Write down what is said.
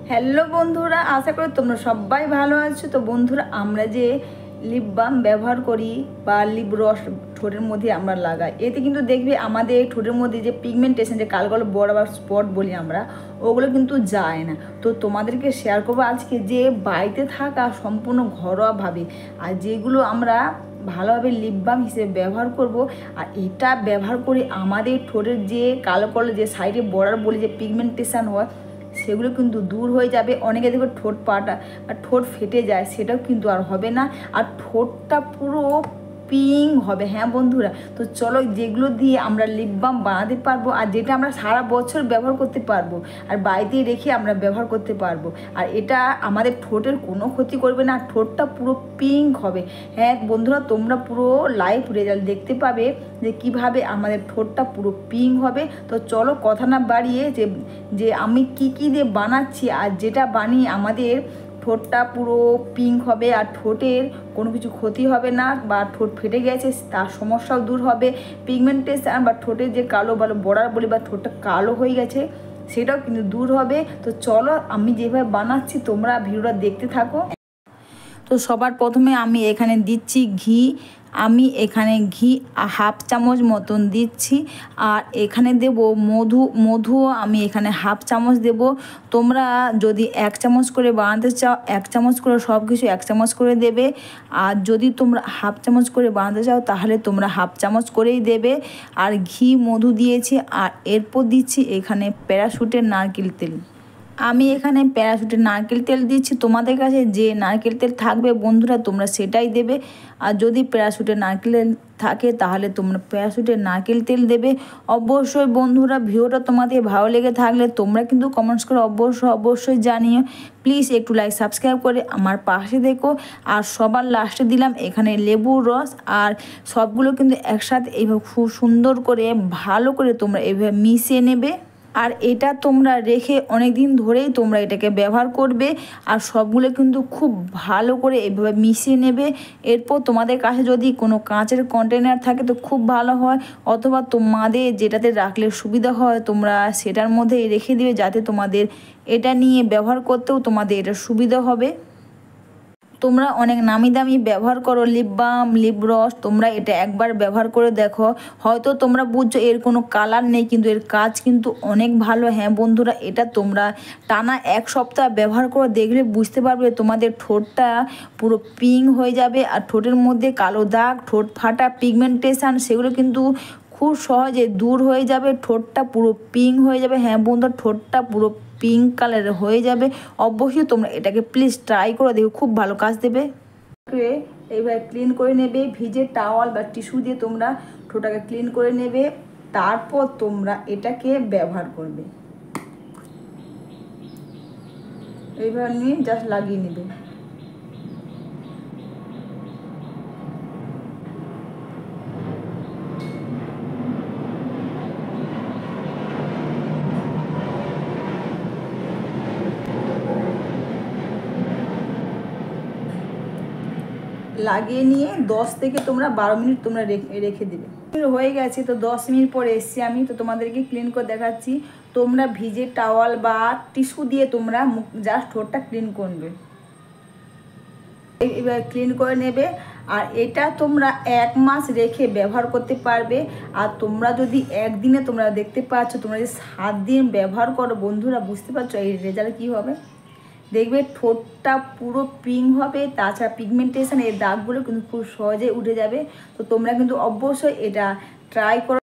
Hello বন্ধুরা, আশা করি তোমরা সবাই ভালো আছো। তো বন্ধুরা, আমরা যে লিপ বাম ব্যবহার করি বা লিপ রস ঠোঁটের মধ্যে আমরা লাগাই, এতে কিন্তু দেখবে আমাদের ঠোঁটের মধ্যে যে পিগমেন্টেশন, যে কালো কালো বড় বা স্পট বলি আমরা, ওগুলো কিন্তু যায় না। তো তোমাদেরকে শেয়ার করবো আজকে যে বাড়িতে থাকা সম্পূর্ণ ঘরোয়াভাবে আর যেগুলো আমরা ভালোভাবে লিপ বাম হিসেবে ব্যবহার করব। আর এটা ব্যবহার করে আমাদের ঠোঁটের যে কালো কালো যে সাইডে বর্ডার বলি যে পিগমেন্টেশন হয়, সেগুলো কিন্তু দূর হয়ে যাবে। অনেকে দেখো ঠোঁট পাটা বা ঠোঁট ফেটে যায়, সেটাও কিন্তু আর হবে না। আর ঠোঁটটা পুরো পিঙ্ক হবে। হ্যাঁ বন্ধুরা, তো চলো যেগুলো দিয়ে আমরা লিপ বাম বানাতে পারবো আর যেটা আমরা সারা বছর ব্যবহার করতে পারবো আর বাড়িতে রেখে আমরা ব্যবহার করতে পারবো, আর এটা আমাদের ঠোঁটের কোনো ক্ষতি করবে না, ঠোঁটটা পুরো পিঙ্ক হবে। হ্যাঁ বন্ধুরা, তোমরা পুরো লাইভ রেজাল্ট দেখতে পাবে যে কিভাবে আমাদের ঠোঁটটা পুরো পিঙ্ক হবে। তো চলো কথা না বাড়িয়ে যে আমি কি দিয়ে বানাচ্ছি আর যেটা বানিয়ে আমাদের ঠোঁটটা পুরো পিঙ্ক হবে আর ঠোঁটের কোনো কিছু ক্ষতি হবে না, বা ঠোঁট ফেটে গেছে তার সমস্যাও দূর হবে। পিগমেন্টেশন বা ঠোঁটের যে কালো ভালো বর্ডার বলি বা ঠোঁটটা কালো হয়ে গেছে, সেটাও কিন্তু দূর হবে। তো চলো আমি যেভাবে বানাচ্ছি তোমরা ভিডিওটা দেখতে থাকো। তো সবার প্রথমে আমি এখানে দিচ্ছি ঘি। আমি এখানে ঘি হাফ চামচ মতন দিচ্ছি, আর এখানে দেব মধুও আমি এখানে হাফ চামচ দেব। তোমরা যদি 1 চামচ করে বানাতে চাও 1 চামচ করে সব কিছু 1 চামচ করে দেবে, আর যদি তোমরা হাফ চামচ করে বানাতে চাও তাহলে তোমরা হাফ চামচ করেই দেবে। আর ঘি মধু দিয়েছি, আর এরপর দিচ্ছি এখানে প্যারাশুটের নারকেল তেল। আমি এখানে প্যারাশুটের নারকেল তেল দিচ্ছি। তোমাদের কাছে যে নারকেল তেল থাকবে বন্ধুরা তোমরা সেটাই দেবে, আর যদি প্যারাশুটের নারকেল তেল থাকে তাহলে তোমরা প্যারাশুটের নারকেল তেল দেবে। অবশ্যই বন্ধুরা, ভিডিওটা তোমাদের ভালো লেগে থাকলে তোমরা কিন্তু কমেন্টস করে অবশ্যই জানিও। প্লিজ একটু লাইক সাবস্ক্রাইব করে আমার পাশে দেখো। আর সবার লাস্টে দিলাম এখানে লেবুর রস, আর সবগুলো কিন্তু একসাথে এইভাবে খুব সুন্দর করে ভালো করে তোমরা এইভাবে মিশিয়ে নেবে। আর এটা তোমরা রেখে অনেক দিন ধরেই তোমরা এটাকে ব্যবহার করবে, আর সবগুলো কিন্তু খুব ভালো করে এভাবে মিশিয়ে নেবে। এরপর তোমাদের কাছে যদি কোনো কাঁচের কন্টেনার থাকে তো খুব ভালো হয়, অথবা তোমাদের যেটাতে রাখলে সুবিধা হয় তোমরা সেটার মধ্যে রেখে দিবে, যাতে তোমাদের এটা নিয়ে ব্যবহার করতেও তোমাদের এটা সুবিধা হবে। তোমরা অনেক নামি দামি ব্যবহার করো লিপ বাম লিপ রস, তোমরা এটা একবার ব্যবহার করে দেখো। হয়তো তোমরা বুঝছো এর কোনো কালার নেই, কিন্তু এর কাজ কিন্তু অনেক ভালো। হ্যাঁ বন্ধুরা, এটা তোমরা টানা 1 সপ্তাহ ব্যবহার করে দেখলে বুঝতে পারবে তোমাদের ঠোঁটটা পুরো পিঙ্ক হয়ে যাবে, আর ঠোঁটের মধ্যে কালো দাগ, ঠোঁট ফাটা, পিগমেন্টেশন সেগুলো কিন্তু খুব সহজে দূর হয়ে যাবে, ঠোঁটটা পুরো পিঙ্ক হয়ে যাবে। হ্যাঁ বন্ধুরা, ঠোঁটটা পুরো পিঙ্ক কালারের হয়ে যাবে। অবশ্যই তোমরা এটাকে প্লিজ ট্রাই করে দেখো, খুব ভালো কাজ দেবে। এইভাবে ক্লিন করে নেবে, ভিজে টাওয়াল বা টিস্যু দিয়ে তোমরা ঠোঁটাকে ক্লিন করে নেবে। তারপর তোমরা এটাকে ব্যবহার করবে, এইভাবে নিয়ে জাস্ট লাগিয়ে নেবে। লাগিয়ে নিয়ে 10 থেকে তোমরা 12 মিনিট তোমরা রেখে দেবে। হয়ে গেছে, তো 10 মিনিট পরে এসছি আমি, তো তোমাদেরকে ক্লিন করে দেখাচ্ছি। তোমরা ভিজে টাওয়াল বা টিস্যু দিয়ে তোমরা জাস্ট ঠোঁটটা ক্লিন করবে, এবার ক্লিন করে নেবে। আর এটা তোমরা 1 মাস রেখে ব্যবহার করতে পারবে। আর তোমরা যদি একদিনে তোমরা দেখতে পাচ্ছ, তোমরা যদি 7 দিন ব্যবহার করো বন্ধুরা, বুঝতে পারছো এই রেজাল্ট কী হবে। দেখবে ঠোঁটটা পুরো পিঙ্ক হবে, তাছাড়া পিগমেন্টেশন এর দাগগুলো কিন্তু খুব সহজে উঠে যাবে। তো তোমরা কিন্তু অবশ্যই এটা ট্রাই করো।